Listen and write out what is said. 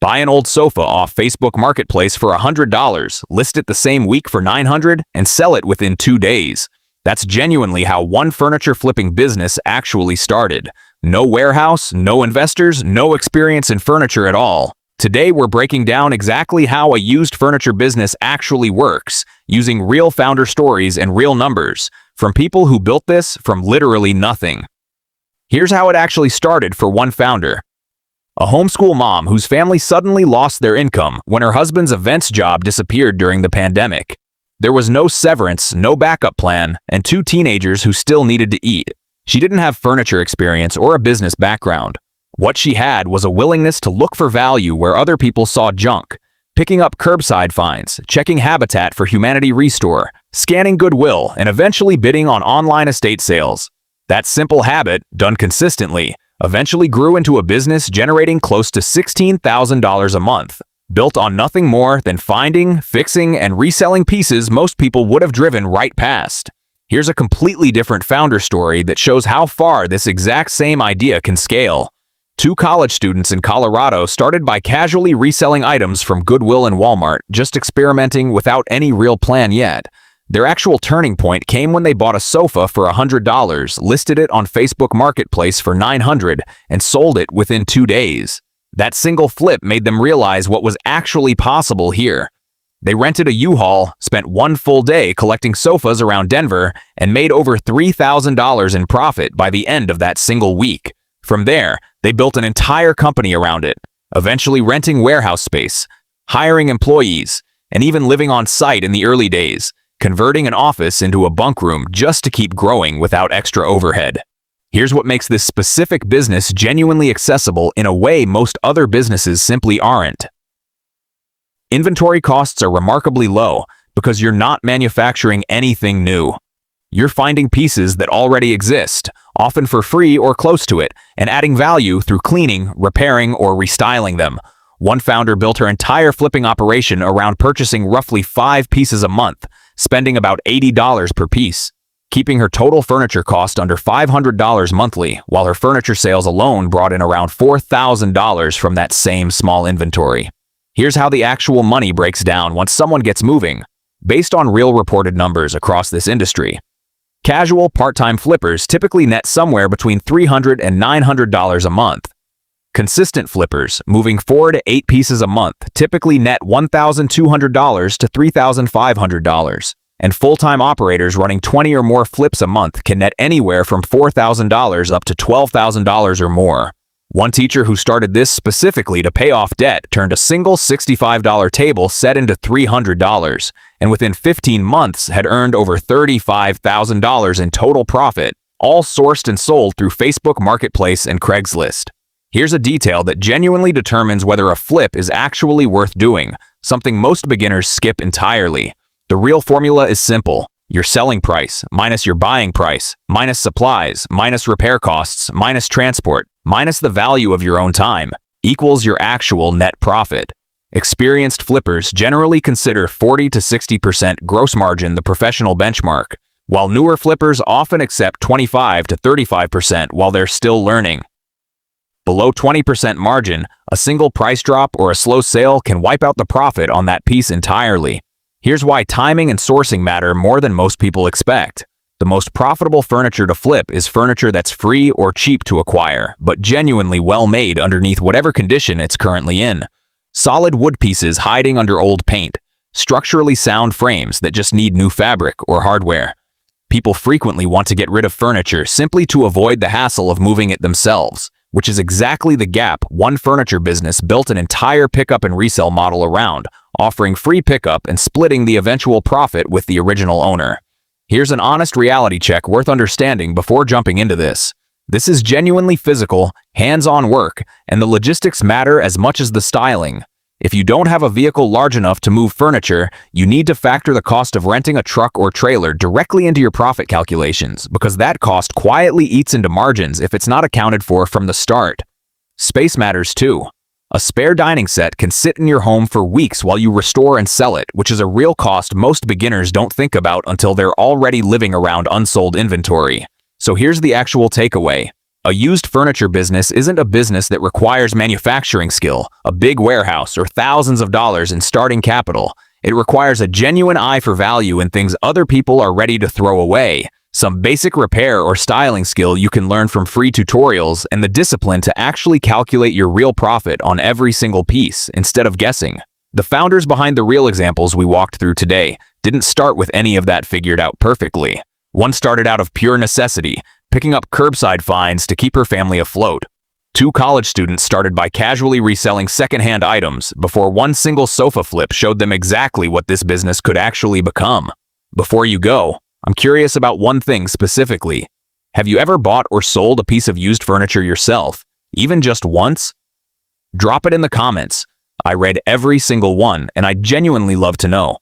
Buy an old sofa off Facebook Marketplace for $100, list it the same week for $900, and sell it within 2 days. That's genuinely how one furniture flipping business actually started. No warehouse, no investors, no experience in furniture at all. Today we're breaking down exactly how a used furniture business actually works, using real founder stories and real numbers, from people who built this from literally nothing. Here's how it actually started for one founder. A homeschool mom whose family suddenly lost their income when her husband's events job disappeared during the pandemic. There was no severance, no backup plan, and 2 teenagers who still needed to eat. She didn't have furniture experience or a business background. What she had was a willingness to look for value where other people saw junk, picking up curbside finds, checking Habitat for Humanity Restore, scanning Goodwill, and eventually bidding on online estate sales. That simple habit, done consistently, eventually grew into a business generating close to $16,000 a month, built on nothing more than finding, fixing, and reselling pieces most people would have driven right past. Here's a completely different founder story that shows how far this exact same idea can scale. 2 college students in Colorado started by casually reselling items from Goodwill and Walmart, just experimenting without any real plan yet. Their actual turning point came when they bought a sofa for $100, listed it on Facebook Marketplace for $900, and sold it within 2 days. That single flip made them realize what was actually possible here. They rented a U-Haul, spent 1 full day collecting sofas around Denver, and made over $3,000 in profit by the end of that single week. From there, they built an entire company around it, eventually renting warehouse space, hiring employees, and even living on site in the early days, converting an office into a bunk room just to keep growing without extra overhead. Here's what makes this specific business genuinely accessible in a way most other businesses simply aren't. Inventory costs are remarkably low because you're not manufacturing anything new. You're finding pieces that already exist, often for free or close to it, and adding value through cleaning, repairing, or restyling them. One founder built her entire flipping operation around purchasing roughly 5 pieces a month, spending about $80 per piece, keeping her total furniture cost under $500 monthly, while her furniture sales alone brought in around $4,000 from that same small inventory. Here's how the actual money breaks down once someone gets moving, based on real reported numbers across this industry. Casual part-time flippers typically net somewhere between $300 and $900 a month. Consistent flippers, moving 4 to 8 pieces a month, typically net $1,200 to $3,500. And full-time operators running 20 or more flips a month can net anywhere from $4,000 up to $12,000 or more. One teacher who started this specifically to pay off debt turned a single $65 table set into $300, and within 15 months had earned over $35,000 in total profit, all sourced and sold through Facebook Marketplace and Craigslist. Here's a detail that genuinely determines whether a flip is actually worth doing, something most beginners skip entirely. The real formula is simple. Your selling price minus your buying price, minus supplies, minus repair costs, minus transport, minus the value of your own time, equals your actual net profit. Experienced flippers generally consider 40 to 60% gross margin the professional benchmark, while newer flippers often accept 25 to 35% while they're still learning. Below 20% margin, a single price drop or a slow sale can wipe out the profit on that piece entirely. Here's why timing and sourcing matter more than most people expect. The most profitable furniture to flip is furniture that's free or cheap to acquire, but genuinely well made underneath whatever condition it's currently in. Solid wood pieces hiding under old paint, structurally sound frames that just need new fabric or hardware. People frequently want to get rid of furniture simply to avoid the hassle of moving it themselves, which is exactly the gap one furniture business built an entire pickup and resell model around, offering free pickup and splitting the eventual profit with the original owner. Here's an honest reality check worth understanding before jumping into this. This is genuinely physical, hands-on work, and the logistics matter as much as the styling. If you don't have a vehicle large enough to move furniture, you need to factor the cost of renting a truck or trailer directly into your profit calculations, because that cost quietly eats into margins if it's not accounted for from the start. Space matters too. A spare dining set can sit in your home for weeks while you restore and sell it, which is a real cost most beginners don't think about until they're already living around unsold inventory. So here's the actual takeaway. A used furniture business isn't a business that requires manufacturing skill, a big warehouse, or thousands of dollars in starting capital. It requires a genuine eye for value in things other people are ready to throw away, some basic repair or styling skill you can learn from free tutorials, and the discipline to actually calculate your real profit on every single piece instead of guessing. The founders behind the real examples we walked through today didn't start with any of that figured out perfectly. One started out of pure necessity, picking up curbside finds to keep her family afloat. Two college students started by casually reselling secondhand items before one single sofa flip showed them exactly what this business could actually become. Before you go, I'm curious about one thing specifically. Have you ever bought or sold a piece of used furniture yourself, even just once? Drop it in the comments. I read every single one, and I'd genuinely love to know.